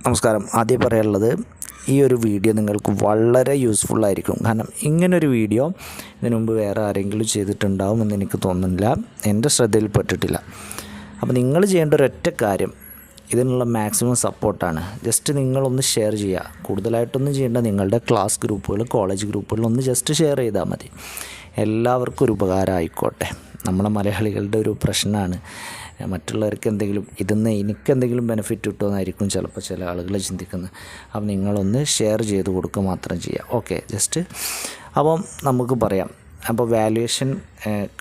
നമസ്കാരം. ആദ്യം പറയാനുള്ളത്, ഈ ഒരു വീഡിയോ നിങ്ങൾക്ക് വളരെ യൂസ്ഫുള്ളായിരിക്കും. കാരണം ഇങ്ങനൊരു വീഡിയോ ഇതിനു മുമ്പ് വേറെ ആരെങ്കിലും ചെയ്തിട്ടുണ്ടാവുമെന്ന് എനിക്ക് തോന്നുന്നില്ല, എൻ്റെ ശ്രദ്ധയിൽപ്പെട്ടിട്ടില്ല. അപ്പോൾ നിങ്ങൾ ചെയ്യേണ്ട ഒരൊറ്റ കാര്യം, ഇതിനുള്ള മാക്സിമം സപ്പോർട്ടാണ്. ജസ്റ്റ് നിങ്ങളൊന്ന് ഷെയർ ചെയ്യുക. കൂടുതലായിട്ടൊന്നും ചെയ്യേണ്ട, നിങ്ങളുടെ ക്ലാസ് ഗ്രൂപ്പുകൾ, കോളേജ് ഗ്രൂപ്പുകളിലൊന്ന് ജസ്റ്റ് ഷെയർ ചെയ്താൽ മതി. എല്ലാവർക്കും ഒരു ഉപകാരം ആയിക്കോട്ടെ. നമ്മളെ മലയാളികളുടെ ഒരു പ്രശ്നമാണ്, മറ്റുള്ളവർക്ക് എന്തെങ്കിലും ഇതിന്ന് എനിക്കെന്തെങ്കിലും ബെനിഫിറ്റ് കിട്ടുമെന്നായിരിക്കും ചിലപ്പോൾ ചില ആളുകൾ ചിന്തിക്കുന്നത്. അപ്പം നിങ്ങളൊന്ന് ഷെയർ ചെയ്ത് കൊടുക്കുക മാത്രം ചെയ്യുക. ഓക്കെ, ജസ്റ്റ് അപ്പം നമുക്ക് പറയാം. അപ്പോൾ വാല്യുവേഷൻ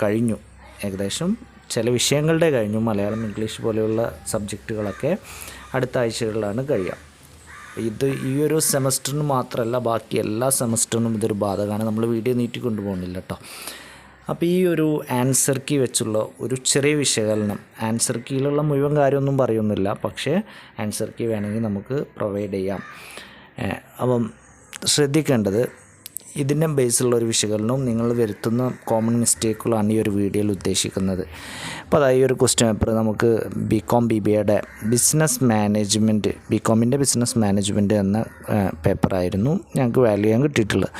കഴിഞ്ഞു, ഏകദേശം ചില വിഷയങ്ങളുടെ കഴിഞ്ഞു. മലയാളം, ഇംഗ്ലീഷ് പോലെയുള്ള സബ്ജക്റ്റുകളൊക്കെ അടുത്ത ആഴ്ചകളിലാണ് കഴിയുക. ഇത് ഈ ഒരു സെമസ്റ്ററിന് മാത്രമല്ല, ബാക്കി എല്ലാ സെമസ്റ്ററിനും ഇതൊരു ബാധകമാണ്. നമ്മൾ വീഡിയോ നീട്ടിക്കൊണ്ടു പോകുന്നില്ല കേട്ടോ. അപ്പോൾ ഈ ഒരു ആൻസർ കീ വെച്ചുള്ള ഒരു ചെറിയ വിശകലനം, ആൻസർ കീയിലുള്ള മുഴുവൻ കാര്യമൊന്നും പറയുന്നില്ല, പക്ഷേ ആൻസർ കീ വേണമെങ്കിൽ നമുക്ക് പ്രൊവൈഡ് ചെയ്യാം. അപ്പം ശ്രദ്ധിക്കേണ്ടത്, ഇതിൻ്റെ ബേസിലുള്ള ഒരു വിശകലനവും നിങ്ങൾ വരുത്തുന്ന കോമൺ മിസ്റ്റേക്കുകളാണ് ഈ ഒരു വീഡിയോയിൽ ഉദ്ദേശിക്കുന്നത്. അപ്പോൾ അതായത് ഈ ഒരു ക്വസ്റ്റ്യൻ പേപ്പർ നമുക്ക് ബികോം BBAയുടെ ബിസിനസ് മാനേജ്മെൻറ്റ്, ബികോമിൻ്റെ ബിസിനസ് മാനേജ്മെൻറ്റ് എന്ന പേപ്പറായിരുന്നു ഞങ്ങൾക്ക് വാല്യൂ ചെയ്യാൻ കിട്ടിയിട്ടുള്ളത്.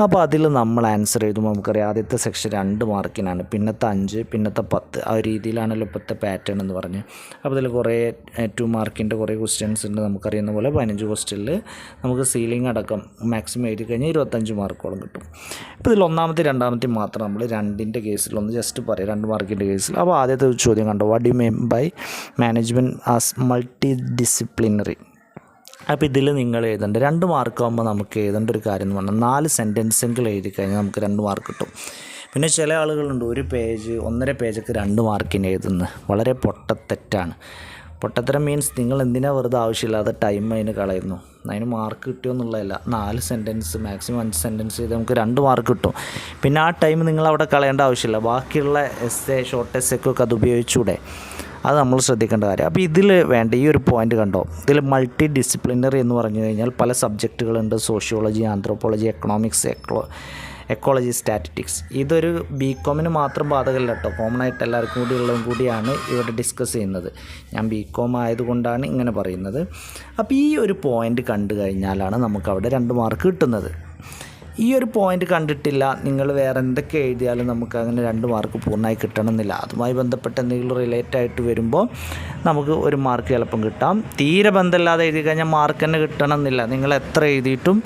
അപ്പോൾ അതിൽ നമ്മൾ ആൻസർ എഴുതുമ്പോൾ നമുക്കറിയാം, ആദ്യത്തെ സെക്ഷൻ 2 മാർക്കിനാണ്, പിന്നത്തെ 5, പിന്നത്തെ 10, ആ ഒരു രീതിയിലാണല്ലോ ഇപ്പോഴത്തെ പാറ്റേൺ എന്ന് പറഞ്ഞ്. അപ്പോൾ ഇതിൽ കുറേ 2 മാർക്കിൻ്റെ കുറേ ക്വസ്റ്റ്യൻസ് ഉണ്ട്. നമുക്കറിയുന്ന പോലെ 15 ക്വസ്റ്റ്യനിൽ നമുക്ക് സീലിംഗ് അടക്കം മാക്സിമം എഴുതി കഴിഞ്ഞാൽ 25 മാർക്കോളം കിട്ടും. ഇപ്പോൾ ഇതിൽ ഒന്നാമത്തെ രണ്ടാമത്തെയും മാത്രം നമ്മൾ 2ൻ്റെ കേസിൽ ഒന്ന് ജസ്റ്റ് പറയാം, 2 മാർക്കിൻ്റെ കേസിൽ. അപ്പോൾ ആദ്യത്തെ ചോദ്യം കണ്ടോ, what do you mean by management as multi disciplinary. അപ്പോൾ ഇതിൽ നിങ്ങൾ എഴുതേണ്ട 2 മാർക്കാകുമ്പോൾ നമുക്ക് എഴുതേണ്ട ഒരു കാര്യം എന്ന് പറഞ്ഞാൽ 4 സെൻറ്റൻസെങ്കിലും എഴുതി കഴിഞ്ഞാൽ നമുക്ക് 2 മാർക്ക് കിട്ടും. പിന്നെ ചില ആളുകളുണ്ട് 1 പേജ് 1.5 പേജൊക്കെ 2 മാർക്കിന് എഴുതുന്നത്. വളരെ പൊട്ടത്തെറ്റാണ്. പൊട്ടത്തരം മീൻസ് നിങ്ങൾ എന്തിനാ വെറുതെ ആവശ്യമില്ലാതെ ടൈം അതിന് കളയുന്നു. അതിന് മാർക്ക് കിട്ടുമെന്നുള്ളതല്ല. 4 സെൻറ്റൻസ് മാക്സിമം 5 സെൻറ്റൻസ് ചെയ്ത് നമുക്ക് 2 മാർക്ക് കിട്ടും. പിന്നെ ആ ടൈം നിങ്ങൾ അവിടെ കളയേണ്ട ആവശ്യമില്ല. ബാക്കിയുള്ള എസ്സേ, ഷോർട്ട് എസ്സേക്കൊക്കെ അത് ഉപയോഗിച്ചൂടെ? അത് നമ്മൾ ശ്രദ്ധിക്കേണ്ട കാര്യം. അപ്പോൾ ഇതിൽ വേണ്ട ഈ ഒരു പോയിൻ്റ് കണ്ടോ, ഇതിൽ മൾട്ടി ഡിസിപ്ലിനറി എന്ന് പറഞ്ഞു കഴിഞ്ഞാൽ പല സബ്ജക്റ്റുകളുണ്ട്. Sociology, anthropology, economics, ecology, statistics. ഇതൊരു BCOമിന് മാത്രം ബാധകമല്ല കേട്ടോ, കോമൺ ആയിട്ട് എല്ലാവർക്കും കൂടി ഉള്ളതും കൂടിയാണ് ഇവിടെ ഡിസ്കസ് ചെയ്യുന്നത്. ഞാൻ BCOM ആയതുകൊണ്ടാണ് ഇങ്ങനെ പറയുന്നത്. അപ്പോൾ ഈ ഒരു പോയിൻ്റ് കണ്ടു കഴിഞ്ഞാലാണ് നമുക്കവിടെ 2 മാർക്ക് കിട്ടുന്നത്. ഈ ഒരു പോയിൻ്റ് കണ്ടിട്ടില്ല, നിങ്ങൾ വേറെ എന്തൊക്കെ എഴുതിയാലും നമുക്ക് അങ്ങനെ 2 മാർക്ക് പൂർണ്ണമായി കിട്ടണമെന്നില്ല. അതുമായി ബന്ധപ്പെട്ട് എന്തെങ്കിലും റിലേറ്റ് ആയിട്ട് വരുമ്പോൾ നമുക്ക് 1 മാർക്ക് ചിലപ്പം കിട്ടാം. തീരെ ബന്ധമില്ലാതെ എഴുതി കഴിഞ്ഞാൽ മാർക്ക് തന്നെ കിട്ടണമെന്നില്ല. നിങ്ങൾ എത്ര എഴുതിയിട്ടും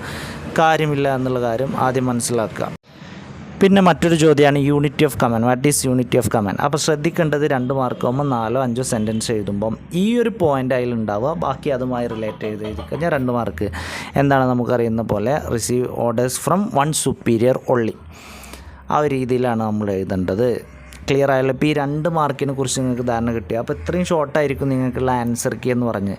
കാര്യമില്ല എന്നുള്ള കാര്യം ആദ്യം മനസ്സിലാക്കുക. പിന്നെ മറ്റൊരു ചോദ്യമാണ് unity of command. What is unity of command? അപ്പോൾ ശ്രദ്ധിക്കേണ്ടത്, 2 മാർക്ക് ആകുമ്പോൾ 4 5 സെൻറ്റൻസ് എഴുതുമ്പം ഈ ഒരു പോയിൻ്റ് അതിലുണ്ടാവുക, ബാക്കി അതുമായി റിലേറ്റ് ചെയ്ത് എഴുതി കഴിഞ്ഞാൽ 2 മാർക്ക്. എന്താണ് നമുക്കറിയുന്ന പോലെ receive orders from 1 superior only, ആ ഒരു രീതിയിലാണ് നമ്മൾ എഴുതേണ്ടത്. ക്ലിയർ ആയല്ലോ? ഇപ്പോൾ ഈ 2 മാർക്കിനെ കുറിച്ച് നിങ്ങൾക്ക് ധാരണ കിട്ടിയ, അപ്പോൾ ഇത്രയും ഷോർട്ടായിരിക്കും നിങ്ങൾക്കുള്ള ആൻസർ കീ എന്ന് പറഞ്ഞ്.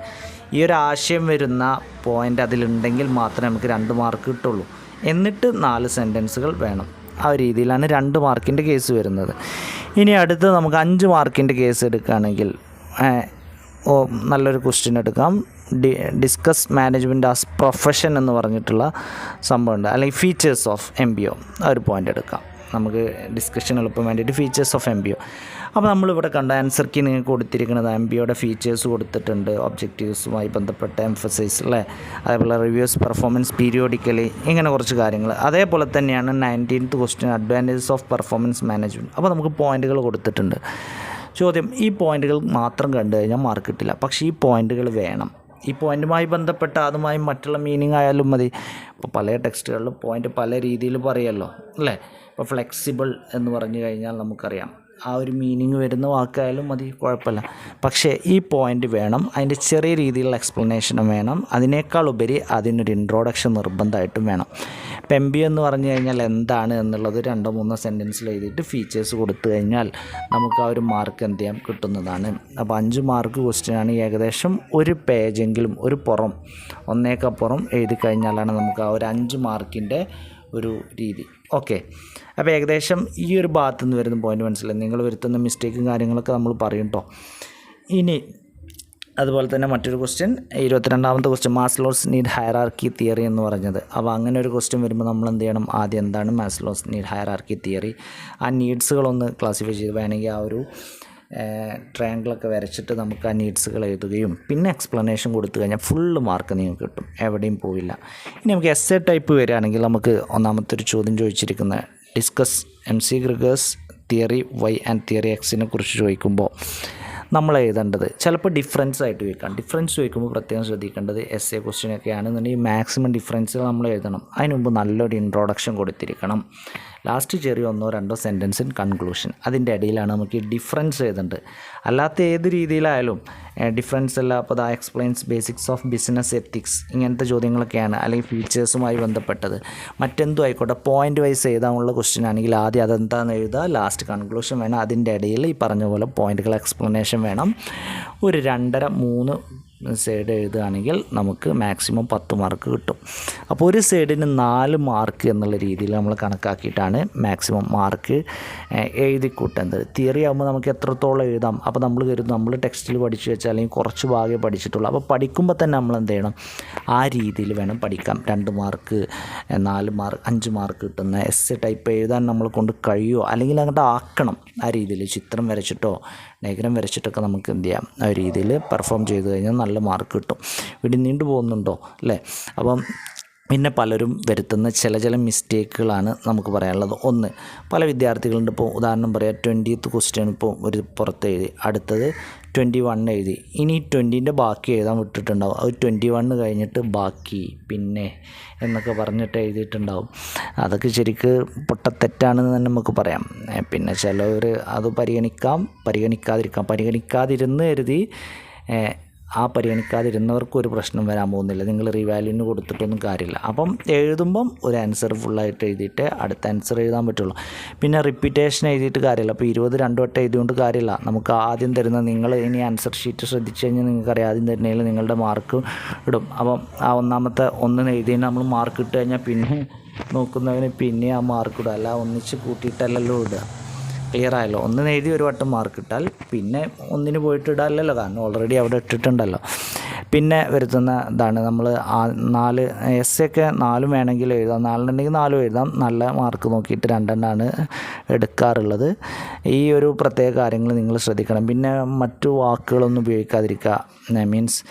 ഈ ഒരു ആശയം വരുന്ന പോയിൻ്റ് അതിലുണ്ടെങ്കിൽ മാത്രമേ നമുക്ക് 2 മാർക്ക് കിട്ടുള്ളൂ. എന്നിട്ട് 4 സെൻറ്റൻസുകൾ വേണം. ആ ഒരു രീതിയിലാണ് 2 മാർക്കിൻ്റെ കേസ് വരുന്നത്. ഇനി അടുത്ത് നമുക്ക് 5 മാർക്കിൻ്റെ കേസ് എടുക്കുകയാണെങ്കിൽ നല്ലൊരു ക്വസ്റ്റ്യൻ എടുക്കാം. ഡിസ്കസ് മാനേജ്മെൻറ്റ് ആസ് പ്രൊഫഷൻ എന്ന് പറഞ്ഞിട്ടുള്ള സംഭവമുണ്ട്, അല്ലെങ്കിൽ ഫീച്ചേഴ്സ് ഓഫ് MBO, ആ ഒരു പോയിൻ്റ് എടുക്കാം. നമുക്ക് ഡിസ്കഷൻ എളുപ്പം വേണ്ടിയിട്ട് ഫീച്ചേഴ്സ് ഓഫ് MBO. അപ്പോൾ നമ്മളിവിടെ കണ്ട ആൻസർ കീ നിങ്ങൾക്ക് കൊടുത്തിരിക്കുന്നത് MBOയുടെ ഫീച്ചേഴ്സ് കൊടുത്തിട്ടുണ്ട്, ഒബ്ജക്റ്റീവ്സുമായി ബന്ധപ്പെട്ട എംഫസൈസ് അല്ലേ, അതേപോലെ റിവ്യൂസ്, പെർഫോമൻസ് പീരിയോഡിക്കലി, ഇങ്ങനെ കുറച്ച് കാര്യങ്ങൾ. അതേപോലെ തന്നെയാണ് 19th question, advantages of performance management. അപ്പോൾ നമുക്ക് പോയിൻറ്റുകൾ കൊടുത്തിട്ടുണ്ട്. ചോദ്യം, ഈ പോയിൻറ്റുകൾ മാത്രം കണ്ടു കഴിഞ്ഞാൽ മാർക്ക് കിട്ടില്ല, പക്ഷേ ഈ പോയിൻറ്റുകൾ വേണം. ഈ പോയിൻറ്റുമായി ബന്ധപ്പെട്ട അതുമായി മറ്റുള്ള മീനിങ് ആയാലും മതി. ഇപ്പോൾ പല ടെക്സ്റ്റുകളിലും പോയിൻ്റ് പല രീതിയിൽ പറയുമല്ലോ അല്ലേ. ഇപ്പോൾ ഫ്ലെക്സിബിൾ എന്ന് പറഞ്ഞു കഴിഞ്ഞാൽ നമുക്കറിയാം, ആ ഒരു മീനിങ് വരുന്ന വാക്കായാലും മതി, കുഴപ്പമില്ല. പക്ഷേ ഈ പോയിൻ്റ് വേണം, അതിൻ്റെ ചെറിയ രീതിയിലുള്ള എക്സ്പ്ലനേഷനും വേണം. അതിനേക്കാൾ ഉപരി അതിനൊരു ഇൻട്രോഡക്ഷൻ നിർബന്ധമായിട്ടും വേണം. ഇപ്പോൾ MBO എന്ന് പറഞ്ഞു കഴിഞ്ഞാൽ എന്താണ് എന്നുള്ളത് 2-3 സെൻറ്റൻസിൽ എഴുതിയിട്ട് ഫീച്ചേഴ്സ് കൊടുത്തു കഴിഞ്ഞാൽ നമുക്ക് ആ ഒരു മാർക്ക് എന്ത് ചെയ്യാൻ കിട്ടുന്നതാണ്. അപ്പോൾ 5 മാർക്ക് ക്വസ്റ്റ്യനാണ്. ഏകദേശം 1 പേജെങ്കിലും, ഒരു പുറം, ഒന്നേക്കപ്പുറം എഴുതി കഴിഞ്ഞാലാണ് നമുക്ക് ആ ഒരു 5 മാർക്കിൻ്റെ ഒരു രീതി. ഓക്കെ, അപ്പോൾ ഏകദേശം ഈ ഒരു ഭാഗത്തു നിന്ന് വരുന്ന പോയിൻ്റ് മനസ്സിലായി. നിങ്ങൾ വരുത്തുന്ന മിസ്റ്റേക്കും കാര്യങ്ങളൊക്കെ നമ്മൾ പറയും കേട്ടോ. ഇനി അതുപോലെ തന്നെ മറ്റൊരു ക്വസ്റ്റ്യൻ, 22ാമത്തെ question, Maslow's need hierarchy theory എന്ന് പറഞ്ഞത്. അപ്പോൾ അങ്ങനെ ഒരു ക്വസ്റ്റ്യൻ വരുമ്പോൾ നമ്മൾ എന്ത് ചെയ്യണം, ആദ്യം എന്താണ് മാസ്ലോസ് നീഡ് ഹയറാർക്കി തിയറി, ആ നീഡ്സുകളൊന്ന് ക്ലാസിഫൈ ചെയ്ത് വേണമെങ്കിൽ ആ ഒരു ട്രയാങ്കിളൊക്കെ വരച്ചിട്ട് നമുക്ക് ആ നീഡ്സുകൾ എഴുതുകയും പിന്നെ എക്സ്പ്ലനേഷൻ കൊടുത്തു കഴിഞ്ഞാൽ ഫുള്ള് മാർക്ക് നിങ്ങൾക്ക് കിട്ടും, എവിടെയും പോവില്ല. ഇനി നമുക്ക് എസ്സേ ടൈപ്പ് വരികയാണെങ്കിൽ നമുക്ക് ഒന്നാമത്തെ ഒരു ചോദ്യം ചോദിച്ചിരിക്കുന്ന discuss MC Gregor's theory Y and theory എക്സിനെ കുറിച്ച് ചോദിക്കുമ്പോൾ നമ്മൾ എഴുതേണ്ടത് ചിലപ്പോൾ ഡിഫറൻസ് ആയിട്ട് ചോദിക്കാം. ഡിഫറൻസ് ചോദിക്കുമ്പോൾ പ്രത്യേകം ശ്രദ്ധിക്കേണ്ടത് എസ്സേ ക്വസ്റ്റ്യനൊക്കെ ആണെന്നുണ്ടെങ്കിൽ മാക്സിമം ഡിഫറൻസുകൾ നമ്മൾ എഴുതണം. അതിന് മുമ്പ് നല്ലൊരു ഇൻട്രോഡക്ഷൻ കൊടുത്തിരിക്കണം. ലാസ്റ്റ് ചെറിയ 1-2 സെൻറ്റൻസ് ഇൻ കൺക്ലൂഷൻ. അതിൻ്റെ ഇടയിലാണ് നമുക്ക് ഈ ഡിഫറൻസ് എഴുതേണ്ടത്. അല്ലാത്ത ഏത് രീതിയിലായാലും ഡിഫറൻസ് അല്ല അപ്പോൾ ദാ explains basics of business ethics ഇങ്ങനത്തെ ചോദ്യങ്ങളൊക്കെയാണ്, അല്ലെങ്കിൽ ഫീച്ചേഴ്സുമായി ബന്ധപ്പെട്ടത് മറ്റെന്തും ആയിക്കോട്ടെ. പോയിൻ്റ് വൈസ് എഴുതാനുള്ള ക്വസ്റ്റ്യൻ ആണെങ്കിൽ ആദ്യം അതെന്താണെന്ന് എഴുതുക, ലാസ്റ്റ് കൺക്ലൂഷൻ വേണം. അതിൻ്റെ ഇടയിൽ ഈ പറഞ്ഞ പോലെ പോയിൻ്റുകൾ എക്സ്പ്ലനേഷൻ വേണം. ഒരു 2.5-3 സൈഡ് എഴുതുകയാണെങ്കിൽ നമുക്ക് മാക്സിമം 10 മാർക്ക് കിട്ടും. അപ്പോൾ ഒരു സൈഡിന് 4 മാർക്ക് എന്നുള്ള രീതിയിൽ നമ്മൾ കണക്കാക്കിയിട്ടാണ് മാക്സിമം മാർക്ക് എഴുതി കൂട്ടേണ്ടത്. തിയറി ആകുമ്പോൾ നമുക്ക് എത്രത്തോളം എഴുതാം. അപ്പോൾ നമ്മൾ കരുതും നമ്മൾ ടെക്സ്റ്റിൽ പഠിച്ചു വെച്ചാൽ അല്ലെങ്കിൽ കുറച്ച് ഭാഗമേ പഠിച്ചിട്ടുള്ളൂ. അപ്പോൾ പഠിക്കുമ്പോൾ തന്നെ നമ്മൾ എന്ത് ചെയ്യണം, ആ രീതിയിൽ വേണം പഠിക്കാം. 2 മാർക്ക് 4 മാർക്ക് 5 മാർക്ക് കിട്ടുന്ന എസ്സേ ടൈപ്പ് എഴുതാൻ നമ്മളെ കൊണ്ട് കഴിയുമോ, അല്ലെങ്കിൽ അങ്ങോട്ട് ആക്കണം. ആ രീതിയിൽ ചിത്രം വരച്ചിട്ടോ ഡയഗ്രം വരച്ചിട്ടൊക്കെ നമുക്ക് എന്ത് ചെയ്യാം, ആ രീതിയിൽ പെർഫോം ചെയ്ത് കഴിഞ്ഞാൽ നല്ല മാർക്ക് കിട്ടും. വീണ്ടും നീണ്ടു പോകുന്നുണ്ടോ അല്ലേ? അപ്പം പിന്നെ പലരും വരുത്തുന്ന ചില മിസ്റ്റേക്കുകളാണ് നമുക്ക് പറയാനുള്ളത്. ഒന്ന്, പല വിദ്യാർത്ഥികളുണ്ട്. ഇപ്പോൾ ഉദാഹരണം പറയാം, 20th ക്വസ്റ്റ്യൻ ഇപ്പോൾ ഒരു പുറത്ത് എഴുതി, അടുത്തത് 21 എഴുതി, ഇനി 20ൻ്റെ ബാക്കി എഴുതാൻ വിട്ടിട്ടുണ്ടാവും. അത് 21 കഴിഞ്ഞിട്ട് ബാക്കി പിന്നെ എന്നൊക്കെ പറഞ്ഞിട്ട് എഴുതിയിട്ടുണ്ടാവും. അതൊക്കെ ശരിക്ക് പൊട്ടത്തെറ്റാണെന്ന് തന്നെ നമുക്ക് പറയാം. പിന്നെ ചിലവർ അത് പരിഗണിക്കാതിരുന്ന് കരുതി ആ പരിഗണിക്കാതിരുന്നവർക്കും ഒരു പ്രശ്നം വരാൻ പോകുന്നില്ല. നിങ്ങൾ റീവാല്യൂവിന് കൊടുത്തിട്ടൊന്നും കാര്യമില്ല. അപ്പം എഴുതുമ്പം ഒരു ആൻസർ ഫുള്ളായിട്ട് എഴുതിയിട്ട് അടുത്ത ആൻസർ എഴുതാൻ പറ്റുള്ളൂ. പിന്നെ റിപ്പീറ്റേഷൻ എഴുതിയിട്ട് കാര്യമില്ല. അപ്പോൾ 20 2 വട്ടം എഴുതിക്കൊണ്ട് കാര്യമില്ല. നമുക്ക് ആദ്യം തരുന്ന, നിങ്ങൾ ഇനി ആൻസർ ഷീറ്റ് ശ്രദ്ധിച്ചു കഴിഞ്ഞാൽ നിങ്ങൾക്കറിയാം, ആദ്യം തരുന്നതിൽ നിങ്ങളുടെ മാർക്ക് ഇടും. അപ്പം ആ ഒന്നാമത്തെ എഴുതിയതിന് നമ്മൾ മാർക്ക് ഇട്ട് കഴിഞ്ഞാൽ പിന്നെ നോക്കുന്നവന് പിന്നെ ആ മാർക്ക് ഇടുക, അല്ല ഒന്നിച്ച് കൂട്ടിയിട്ടല്ലല്ലോ ഇടുക. ക്ലിയർ ആയല്ലോ? എഴുതി ഒരു വട്ടം മാർക്ക് ഇട്ടാൽ പിന്നെ ഒന്നിന് പോയിട്ട് ഇടാമല്ലോ, കാരണം ഓൾറെഡി അവിടെ ഇട്ടിട്ടുണ്ടല്ലോ. പിന്നെ വരുത്തുന്ന ഇതാണ് നമ്മൾ 4 എസ്സൊക്കെ 4 വേണമെങ്കിൽ എഴുതാം, 4 ഉണ്ടെങ്കിൽ 4 എഴുതാം. നല്ല മാർക്ക് നോക്കിയിട്ട് 2 എടുക്കാറുള്ളത്. ഈ ഒരു പ്രത്യേക കാര്യങ്ങൾ നിങ്ങൾ ശ്രദ്ധിക്കണം. പിന്നെ മറ്റു വാക്കുകളൊന്നും ഉപയോഗിക്കാതിരിക്കുക. മീൻസ്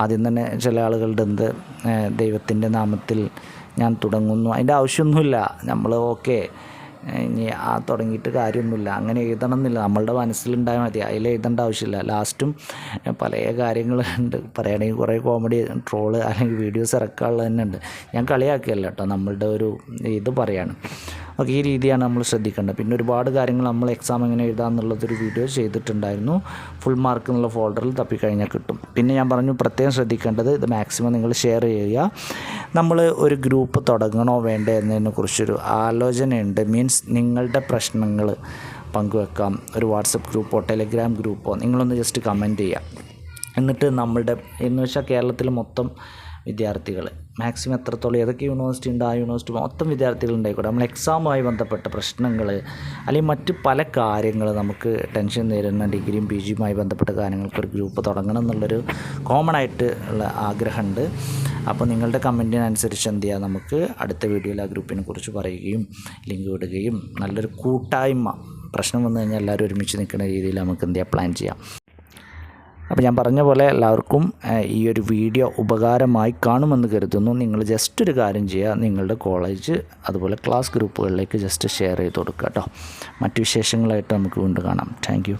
ആദ്യം തന്നെ ചില ആളുകളുടെ ദൈവത്തിൻ്റെ നാമത്തിൽ ഞാൻ തുടങ്ങുന്നു, അതിൻ്റെ ആവശ്യമൊന്നുമില്ല. നമ്മൾ ഇനി തുടങ്ങിയിട്ട് കാര്യമൊന്നുമില്ല, അങ്ങനെ എഴുതണം എന്നില്ല. നമ്മളുടെ മനസ്സിലുണ്ടായാൽ മതി, അതിൽ എഴുതേണ്ട ആവശ്യമില്ല. ലാസ്റ്റും പല കാര്യങ്ങളുണ്ട് പറയുകയാണെങ്കിൽ, കുറേ കോമഡി ട്രോള് അല്ലെങ്കിൽ വീഡിയോസ് ഇറക്കാനുള്ളത് തന്നെ ഉണ്ട്. ഞാൻ കളിയാക്കിയല്ല കേട്ടോ, നമ്മളുടെ ഒരു ഇത് പറയാണ്. ഈ രീതിയാണ് നമ്മൾ ശ്രദ്ധിക്കേണ്ടത്. പിന്നെ ഒരുപാട് കാര്യങ്ങൾ നമ്മൾ എക്സാം എങ്ങനെ എഴുതാമെന്നുള്ളതൊരു വീഡിയോ ചെയ്തിട്ടുണ്ടായിരുന്നു. ഫുൾ മാർക്ക് എന്നുള്ള ഫോൾഡറിൽ തപ്പിക്കഴിഞ്ഞാൽ കിട്ടും. പിന്നെ ഞാൻ പറഞ്ഞു, പ്രത്യേകം ശ്രദ്ധിക്കേണ്ടത്, ഇത് മാക്സിമം നിങ്ങൾ ഷെയർ ചെയ്യുക. നമ്മൾ ഒരു ഗ്രൂപ്പ് തുടങ്ങണോ വേണ്ടേ എന്നതിനെക്കുറിച്ചൊരു ആലോചനയുണ്ട്. മീൻസ് നിങ്ങളുടെ പ്രശ്നങ്ങൾ പങ്കുവെക്കാം. ഒരു വാട്സപ്പ് ഗ്രൂപ്പോ ടെലിഗ്രാം ഗ്രൂപ്പോ നിങ്ങളൊന്ന് ജസ്റ്റ് കമൻറ്റ് ചെയ്യുക. എന്നിട്ട് നമ്മളുടെ എന്ന് വെച്ചാൽ കേരളത്തിൽ മൊത്തം വിദ്യാർത്ഥികൾ മാക്സിമം എത്രത്തോളം ഏതൊക്കെ യൂണിവേഴ്സിറ്റി ഉണ്ട് ആ യൂണിവേഴ്സിറ്റി മൊത്തം വിദ്യാർത്ഥികൾ ഉണ്ടായിക്കോട്ടെ, നമ്മൾ എക്സാമുമായി ബന്ധപ്പെട്ട പ്രശ്നങ്ങൾ അല്ലെങ്കിൽ മറ്റ് പല കാര്യങ്ങൾ നമുക്ക് ടെൻഷൻ നേരിടുന്ന ഡിഗ്രിയും PGയുമായി ബന്ധപ്പെട്ട കാര്യങ്ങൾക്ക് ഒരു ഗ്രൂപ്പ് തുടങ്ങണം എന്നുള്ളൊരു കോമൺ ആയിട്ട് ഉള്ള ആഗ്രഹമുണ്ട്. അപ്പോൾ നിങ്ങളുടെ കമൻറ്റിനനുസരിച്ച് എന്ത് ചെയ്യുക, നമുക്ക് അടുത്ത വീഡിയോയിൽ ആ ഗ്രൂപ്പിനെ കുറിച്ച് പറയുകയും ലിങ്ക് വിടുകയും നല്ലൊരു കൂട്ടായ്മ, പ്രശ്നം വന്നു കഴിഞ്ഞാൽ എല്ലാവരും ഒരുമിച്ച് നിൽക്കുന്ന രീതിയിൽ നമുക്ക് എന്ത് ചെയ്യാം, പ്ലാൻ ചെയ്യാം. അപ്പോൾ ഞാൻ പറഞ്ഞ പോലെ എല്ലാവർക്കും ഈ ഒരു വീഡിയോ ഉപകാരമായി കാണുമെന്ന് കരുതുന്നു. നിങ്ങൾ ജസ്റ്റ് ഒരു കാര്യം ചെയ്യുക, നിങ്ങളുടെ കോളേജ് അതുപോലെ ക്ലാസ് ഗ്രൂപ്പുകളിലേക്ക് ജസ്റ്റ് ഷെയർ ചെയ്ത് കൊടുക്കുക കേട്ടോ. മറ്റു വിശേഷങ്ങളായിട്ട് നമുക്ക് വീണ്ടും കാണാം. Thank you.